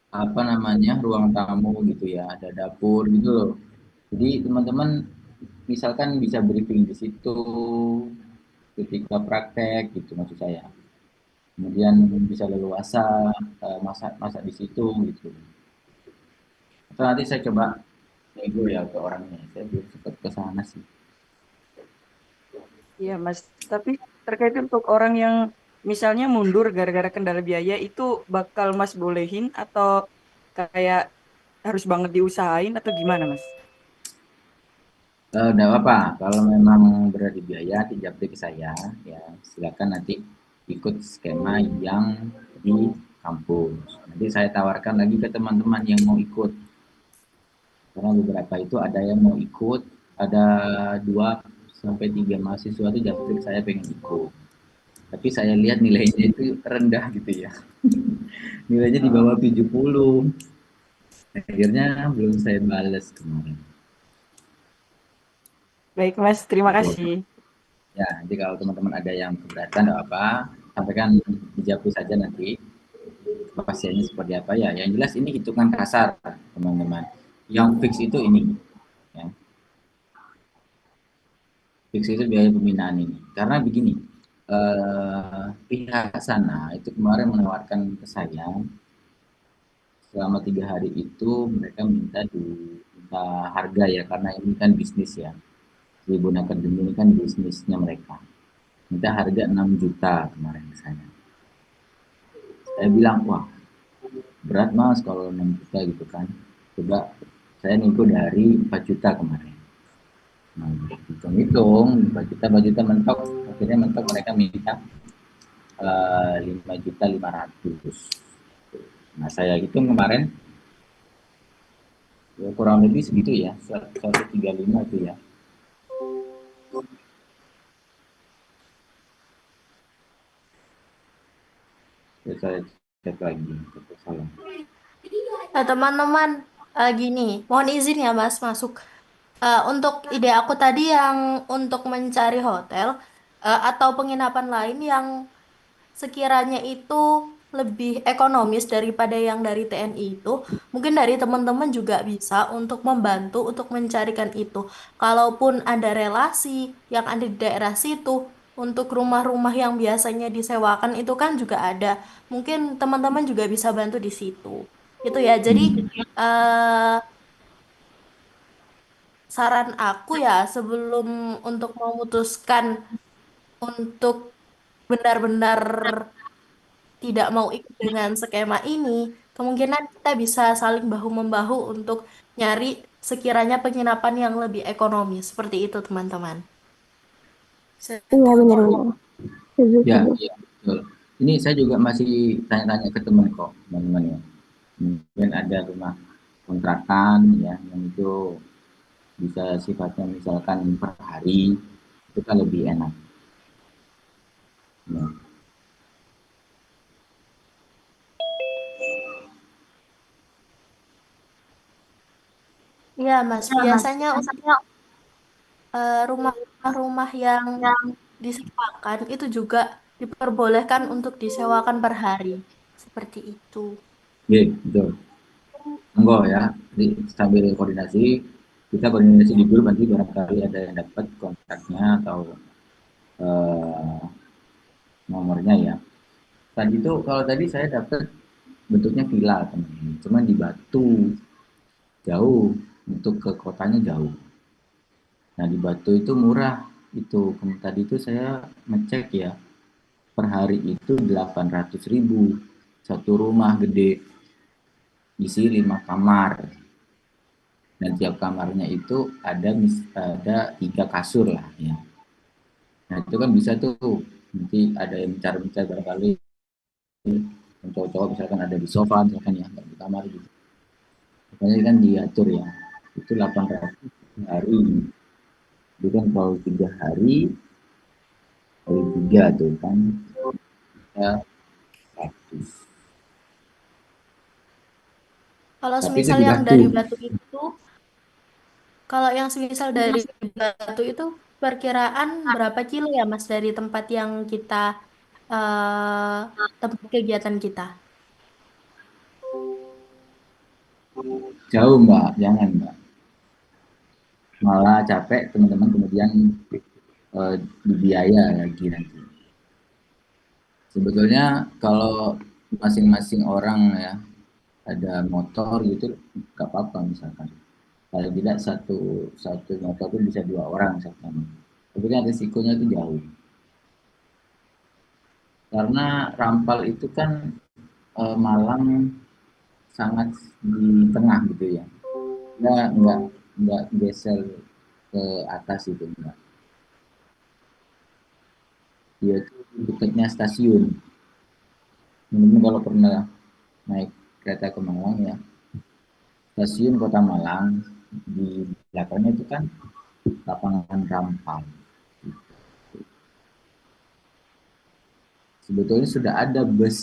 apa namanya ruang tamu gitu ya, ada dapur gitu loh. Jadi teman-teman misalkan bisa briefing di situ ketika praktek gitu maksud saya. Kemudian bisa leluasa masak masak di situ gitu. Atau nanti saya coba nego ya ke orangnya. Saya belum sempat ke sana sih.
Iya, Mas. Tapi terkait untuk orang yang misalnya mundur gara-gara kendala biaya itu bakal Mas bolehin atau kayak harus banget diusahain atau gimana, Mas?
Enggak apa-apa, kalau memang berat di biaya, nanti japri ke saya, ya silakan nanti ikut skema yang di kampus. Nanti saya tawarkan lagi ke teman-teman yang mau ikut. Karena beberapa itu ada yang mau ikut, ada 2 sampai 3 mahasiswa itu japri saya pengen ikut. Tapi saya lihat nilainya itu rendah gitu ya. Nilainya di bawah 70. Akhirnya belum saya balas kemarin.
Baik, Mas. Terima
Gitu.
kasih.
Ya, nanti kalau teman-teman ada yang keberatan atau apa, sampaikan di Japri saja nanti pasiennya seperti apa ya. Yang jelas ini hitungan kasar, teman-teman. Yang fix itu ini, ya. Fix itu biaya pembinaan ini. Karena begini, pihak sana itu kemarin menawarkan ke saya selama 3 hari itu mereka minta harga ya, karena ini kan bisnis ya. Tribun Academy ini kan bisnisnya mereka. Minta harga 6 juta kemarin ke saya. Saya bilang, wah berat mas kalau 6 juta gitu kan. Coba saya nego dari 4 juta kemarin. Nah, hitung-hitung 4 juta mentok, akhirnya mentok mereka minta 5.500.000. Nah saya hitung kemarin ya, kurang lebih segitu ya, 135 itu ya. Ya saya cek lagi, salah.
Nah, teman-teman, gini, mohon izin ya Mas masuk. Untuk ide aku tadi yang untuk mencari hotel atau penginapan lain yang sekiranya itu lebih ekonomis daripada yang dari TNI itu, mungkin dari teman-teman juga bisa untuk membantu untuk mencarikan itu. Kalaupun ada relasi yang ada di daerah situ, untuk rumah-rumah yang biasanya disewakan itu kan juga ada. Mungkin teman-teman juga bisa bantu di situ. Gitu ya. Jadi eh, saran aku ya sebelum untuk memutuskan untuk benar-benar tidak mau ikut dengan skema ini, kemungkinan kita bisa saling bahu-membahu untuk nyari sekiranya penginapan yang lebih ekonomis. Seperti itu, teman-teman.
Iya
Setuju.
benar-benar. Setuju,
Ya,
setuju.
ya, betul. Ini saya juga masih tanya-tanya ke teman kok, teman-teman ya. Mungkin ada rumah kontrakan ya, yang itu bisa sifatnya misalkan per hari, itu kan lebih enak. Ya.
Iya, Mas. Biasanya untuk rumah-rumah yang disewakan itu juga diperbolehkan untuk disewakan per hari. Seperti itu.
Oke, betul. Enggak ya, jadi sambil koordinasi, kita koordinasi di grup nanti barangkali ada yang dapat kontaknya atau eh, nomornya ya. Tadi itu kalau tadi saya dapat bentuknya villa teman-teman, cuman di Batu jauh, untuk ke kotanya jauh. Nah di Batu itu murah itu. Tadi itu saya ngecek ya, per hari itu 800.000 satu rumah gede, isi 5 kamar, dan tiap kamarnya itu ada 3 kasur lah ya. Nah itu kan bisa tuh, nanti ada yang mencari-mencari barangkali yang cowok-cowok misalkan ada di sofa misalkan ya, di kamar gitu. Makanya kan diatur ya, itu 800 hari. Itu kan kalau 3 hari kali 3 tuh kan ya 100.
Kalau
Tapi itu
semisal
di
yang
Batu.
dari Batu itu, kalau yang semisal dari Batu itu perkiraan berapa kilo ya Mas dari tempat yang kita tempat kegiatan kita?
Jauh Mbak, jangan Mbak. Malah capek teman-teman kemudian dibiaya lagi nanti. Sebetulnya kalau masing-masing orang ya ada motor gitu nggak apa-apa misalkan. Kalau tidak satu motor itu bisa 2 orang misalkan. Tapi kan risikonya itu jauh. Karena Rampal itu kan Malang sangat di tengah gitu ya. Nggak geser ke atas itu enggak. Dia itu dekatnya stasiun. Teman-teman kalau pernah naik kereta ke Malang ya, stasiun Kota Malang di belakangnya itu kan lapangan Rampal. Sebetulnya sudah ada bus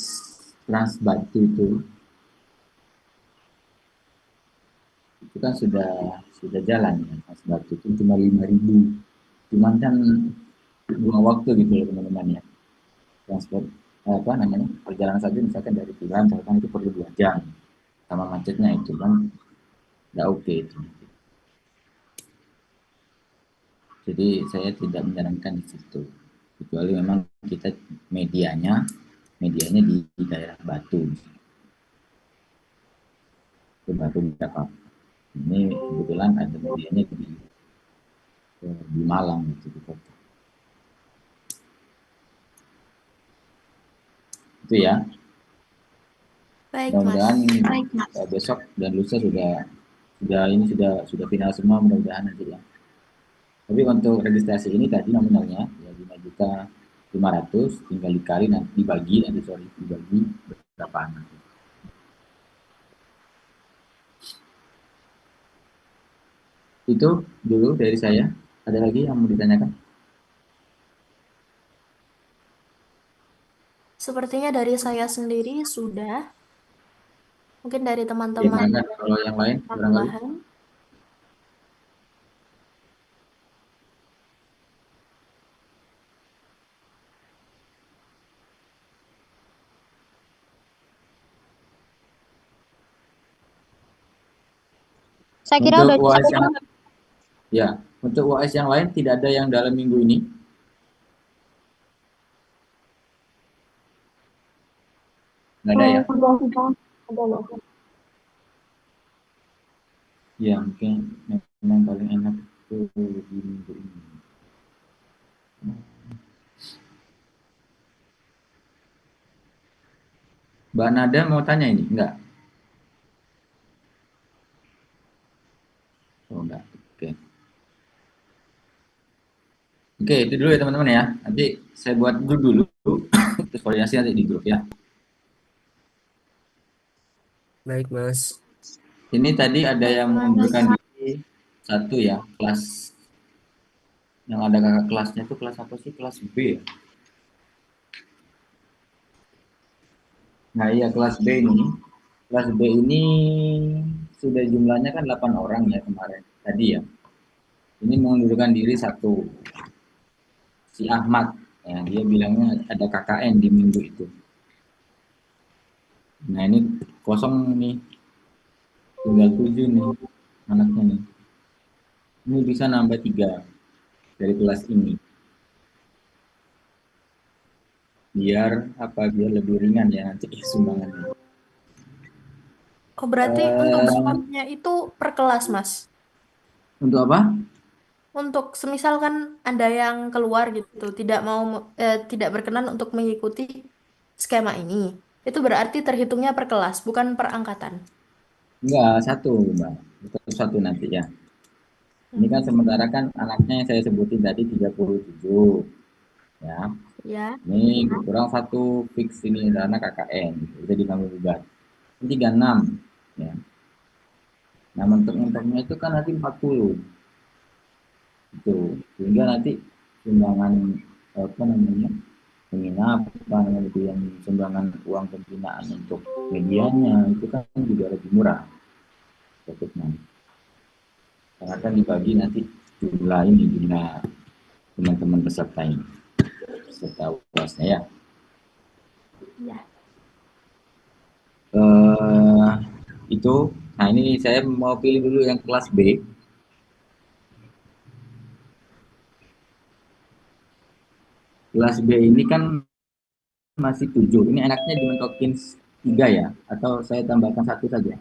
Trans Batu itu kan sudah jalan ya Trans Batu itu cuma 5.000. Cuman kan buang waktu gitu ya teman-teman ya. Transport apa namanya perjalanan saja misalkan dari Turan misalkan itu perlu 2 jam sama macetnya itu kan nggak oke itu. Jadi saya tidak menyarankan di situ kecuali memang kita medianya di daerah Batu ke Batu Jakarta. Ini kebetulan ada medianya di Malang gitu di kota. Itu ya.
Baik Mas.
Mudah-mudahan besok dan lusa sudah final semua mudah-mudahan nanti ya. Tapi untuk registrasi ini tadi nominalnya ya 5.500.000 tinggal dibagi berapa anak. Itu dulu dari saya. Ada lagi yang mau ditanyakan?
Sepertinya dari saya sendiri sudah. Mungkin dari teman-teman
Gimana kalau yang lain barangkali?
tambahan.
Saya kira udah
Untuk UAS
cukup.
untuk UAS yang lain tidak ada yang dalam minggu ini. Nggak ada ya? Ya mungkin memang paling enak itu di minggu ini. Mbak Nada mau tanya ini? Enggak? Oh enggak, oke. Oke, itu dulu ya teman-teman ya. Nanti saya buat grup dulu, terus koordinasi nanti di grup ya.
Baik, Mas.
Ini tadi ada yang mengundurkan diri satu ya, kelas yang ada kakak kelasnya itu kelas apa sih? Kelas B ya? Nah iya kelas B ini. Kelas B ini sudah jumlahnya kan 8 orang ya kemarin tadi ya. Ini mengundurkan diri satu, si Ahmad. Ya, dia bilangnya ada KKN di minggu itu. Nah ini kosong nih, tinggal 7 nih anaknya nih. Ini bisa nambah 3 dari kelas ini. Biar lebih ringan ya nanti sumbangannya.
Oh, berarti untuk semuanya itu per kelas, Mas.
Untuk apa?
Untuk semisal kan ada yang keluar gitu, tidak berkenan untuk mengikuti skema ini. Itu berarti terhitungnya per kelas, bukan per angkatan.
Enggak, satu Mbak. Tetap satu nanti ya. Ini kan sementara kan anaknya yang saya sebutin tadi 37. Ya.
Ya.
Ini kurang satu fix ini karena KKN. Udah ditanggung gugat. Ini 36. Ya. Nah, mentok-mentoknya itu kan nanti 40. Itu. Sehingga nanti sumbangan apa namanya? Penginapan itu yang sumbangan uang pembinaan untuk medianya itu kan juga lebih murah. Cukupnya. Karena kan dibagi nanti jumlah teman-teman peserta ini, peserta UASnya ya.
Ya.
Itu, nah ini saya mau pilih dulu yang kelas B. Kelas B ini kan masih 7. Ini enaknya dimentokin 3 ya, atau saya tambahkan 1 saja.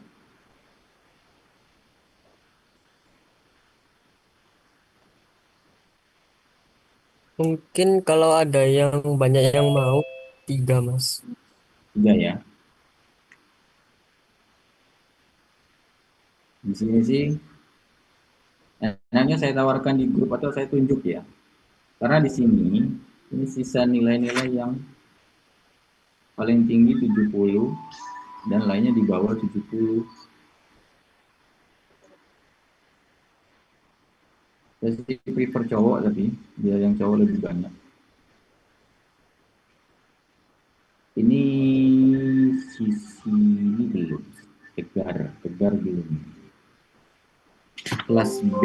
Mungkin kalau ada yang banyak yang mau, 3, Mas.
3 ya. Di sini sih enaknya saya tawarkan di grup atau saya tunjuk ya. Karena di sini ini sisa nilai-nilai yang paling tinggi 70 dan lainnya di bawah 70. Saya sih prefer cowok, tapi biar yang cowok lebih banyak. Ini sisi ini belum, tegar belum. Kelas B.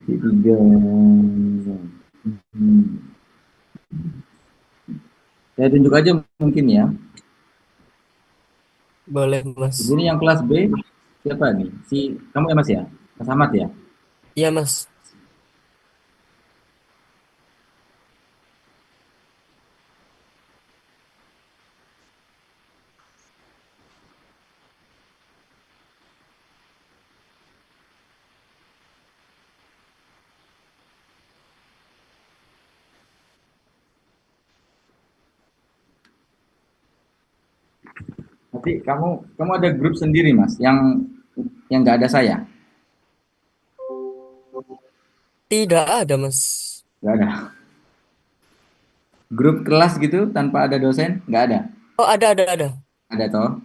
Tiga. Saya tunjuk aja mungkin ya.
Boleh, Mas.
Di sini yang kelas B siapa nih? Si kamu ya Mas ya? Mas Ahmad ya?
Iya, Mas.
Nanti kamu ada grup sendiri Mas yang nggak ada saya?
Tidak ada, Mas.
Nggak ada. Grup kelas gitu tanpa ada dosen? Nggak ada.
Oh, ada.
Ada toh?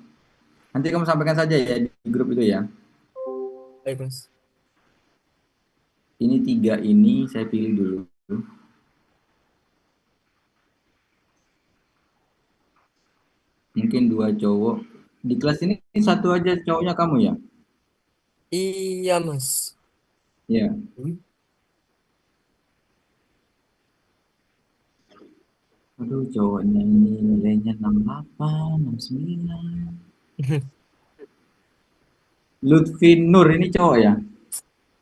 Nanti kamu sampaikan saja ya di grup itu ya.
Baik, Mas.
Ini 3 ini saya pilih dulu. Mungkin 2 cowok. Di kelas ini satu aja cowoknya kamu ya?
Iya, Mas.
Ya. Aduh, cowoknya ini nilainya 68, 69. Lutfi Nur ini cowok ya?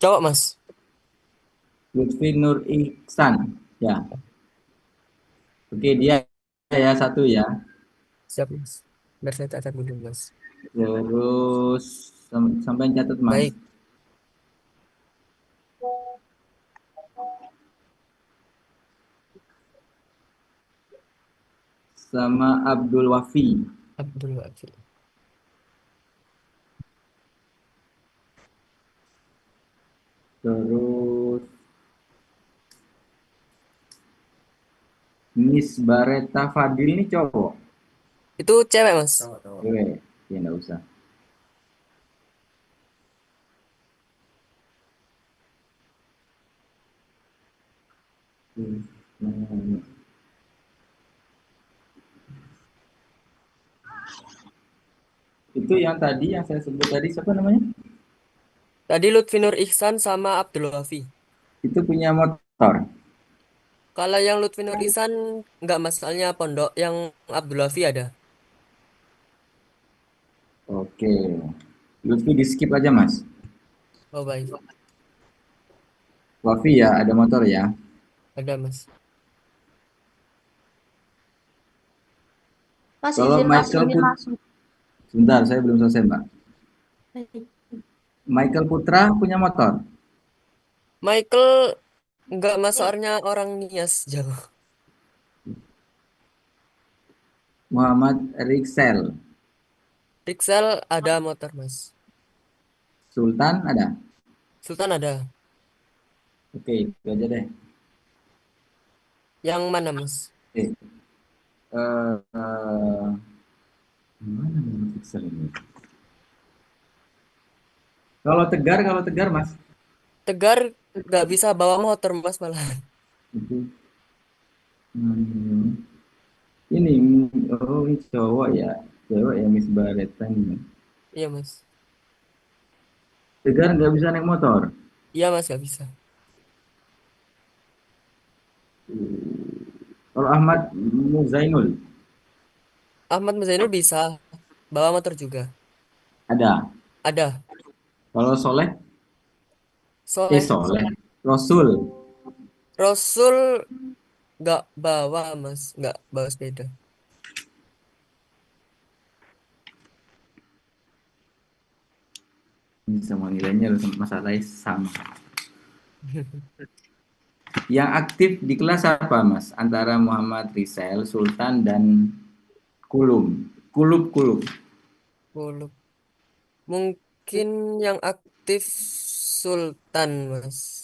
Cowok, Mas.
Lutfi Nur Ihsan. Ya. Oke, dia ya satu ya.
Siap, Mas. Biar saya catat dulu, Mas.
Terus sampai catat Mas.
Baik.
Sama Abdul Wafi.
Abdul Wafi.
Terus Miss Bareta Fadil ini cowok.
Itu cewek, Mas.
Cewek. Ya enggak usah. Itu yang tadi yang saya sebut tadi siapa namanya?
Tadi Lutfi Nur Ihsan sama Abdul Wafi.
Itu punya motor.
Kalau yang Lutfi Nur Ihsan nggak, Mas. Soalnya pondok. Yang Abdul Wafi ada.
Oke. Lutfi di skip aja Mas.
Oh, baik.
Wafi ya ada motor ya.
Ada, Mas.
Mas
Kalau
izin mas,
Michael
izin masuk.
Sebentar, saya belum selesai Mbak.
Baik.
Michael Putra punya motor.
Michael nggak, Mas. Soalnya orang Nias jauh.
Muhammad Riksel.
Rixel ada motor, Mas.
Sultan ada.
Sultan ada.
Oke, itu aja deh.
Yang mana, Mas?
Oke. Mana Muhammad Riksel ini? Kalau Tegar Mas.
Tegar nggak bisa bawa motor Mas malah.
Itu hmm, ini oh ini cowok ya. Cewek ya Miss Bareta ini.
Iya Mas.
Tegar nggak bisa naik motor.
Iya Mas nggak bisa.
Kalau Ahmad Muzainul
Ahmad Zainul bisa bawa motor juga.
ada.
Ada.
Kalau Soleh,
Soleh.
Soleh, Rasul.
Rasul nggak bawa Mas, nggak bawa sepeda.
Ini semua nilainya masalahnya sama. Yang aktif di kelas apa Mas? Antara Muhammad Rizal, Sultan dan Kulum. Kulub.
Kulub. Mungkin yang aktif Sultan Mas.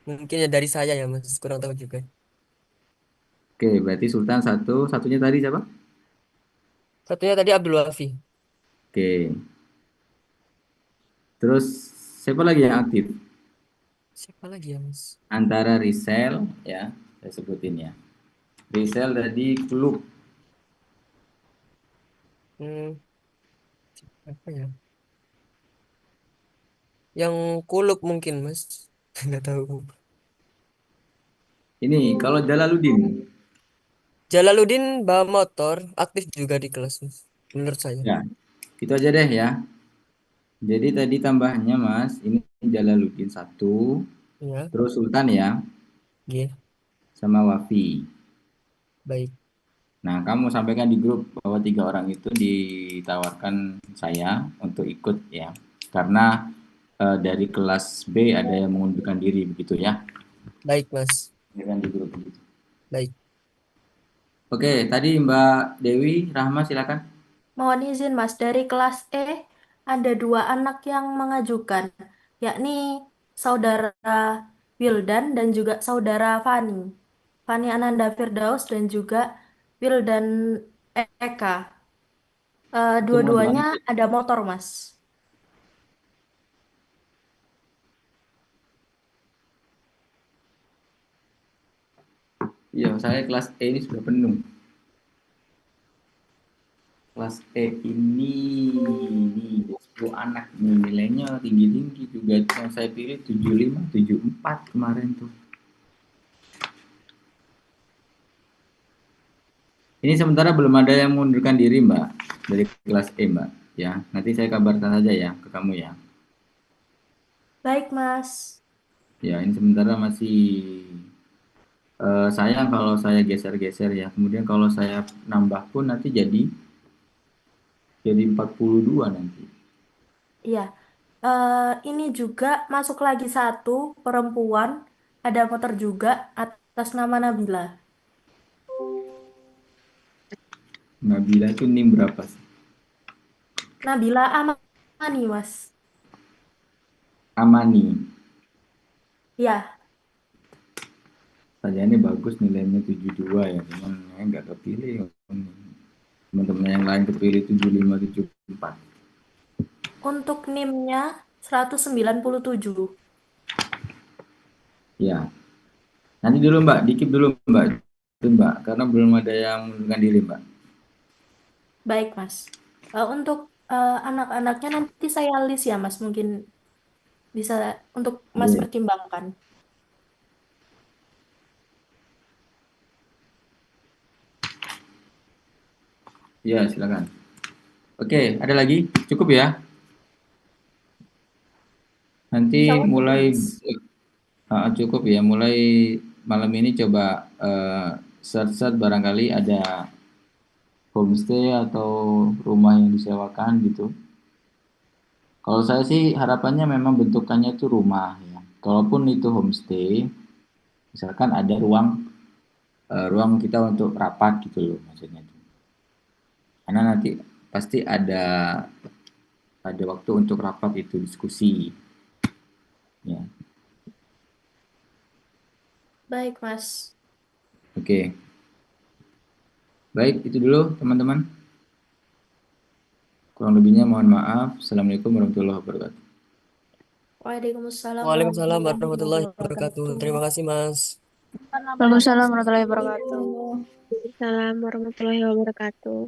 Mungkin ya dari saya ya Mas, kurang tahu juga.
Oke, berarti Sultan satu. Satunya tadi siapa?
Satunya tadi Abdul Wafi.
Oke. Terus siapa lagi yang aktif?
Siapa lagi ya Mas?
Antara Rizal, ya, saya sebutin ya. Rizal tadi Kulub.
Hmm, apa ya? Yang Kulub mungkin Mas. Nggak tahu.
Ini kalau Jalaluddin.
Jalaluddin bawa motor, aktif juga di kelas Mas. Menurut saya.
Ya, itu aja deh ya. Jadi tadi tambahnya Mas, ini Jalaluddin satu,
Ya,
terus Sultan ya,
iya,
sama Wafi.
baik.
Nah, kamu sampaikan di grup bahwa 3 orang itu ditawarkan saya untuk ikut ya, karena dari kelas B ada yang mengundurkan diri begitu ya.
Baik Mas.
Sampaikan di grup begitu.
Baik.
Oke, tadi Mbak Dewi Rahma silakan.
Mohon izin, Mas, dari kelas E ada 2 anak yang mengajukan, yakni saudara Wildan dan juga saudara Fani. Fani Ananda Firdaus dan juga Wildan Eka.
Semua
Dua-duanya
dua.
ada motor, Mas.
Iya, saya kelas E ini sudah penuh. Kelas E ini 10 anak nih, nilainya tinggi-tinggi juga. Yang saya pilih 75, 74 kemarin tuh. Ini sementara belum ada yang mengundurkan diri Mbak dari kelas E Mbak ya. Nanti saya kabarkan saja ya ke kamu ya.
Baik, Mas.
Ya ini sementara masih sayang kalau saya geser-geser ya. Kemudian kalau saya nambah pun nanti jadi 42 nanti.
Iya. Ini juga masuk lagi satu perempuan, ada motor juga atas nama Nabila.
Nabila itu NIM berapa sih?
Nabila Amani, Mas.
Amani.
Ya,
Saja ini bagus nilainya 72 ya. Cuman saya nggak kepilih. Teman-teman yang lain kepilih 75, 74.
untuk NIM-nya 197.
Ya. Nanti dulu Mbak, dikip dulu Mbak. Itu Mbak, karena belum ada yang mengundurkan diri Mbak.
Baik, Mas. Untuk anak-anaknya nanti saya list ya, Mas. Mungkin bisa untuk Mas
Iya.
pertimbangkan.
Ya, silakan. Oke, ada lagi? Cukup ya? Nanti
Insya Allah cukup,
mulai
Mas.
cukup ya. Mulai malam ini coba search barangkali ada homestay atau rumah yang disewakan gitu. Kalau saya sih harapannya memang bentukannya itu rumah ya. Kalaupun itu homestay, misalkan ada ruang kita untuk rapat gitu loh maksudnya. Karena nanti pasti ada waktu untuk rapat itu diskusi ya.
Baik, Mas.
Oke. Baik, itu dulu teman-teman. Kurang lebihnya mohon maaf. Assalamualaikum warahmatullahi wabarakatuh.
Waalaikumsalam
Waalaikumsalam
warahmatullahi
warahmatullahi wabarakatuh.
wabarakatuh.
Terima kasih, Mas.
Waalaikumsalam warahmatullahi wabarakatuh.
Assalamualaikum warahmatullahi wabarakatuh.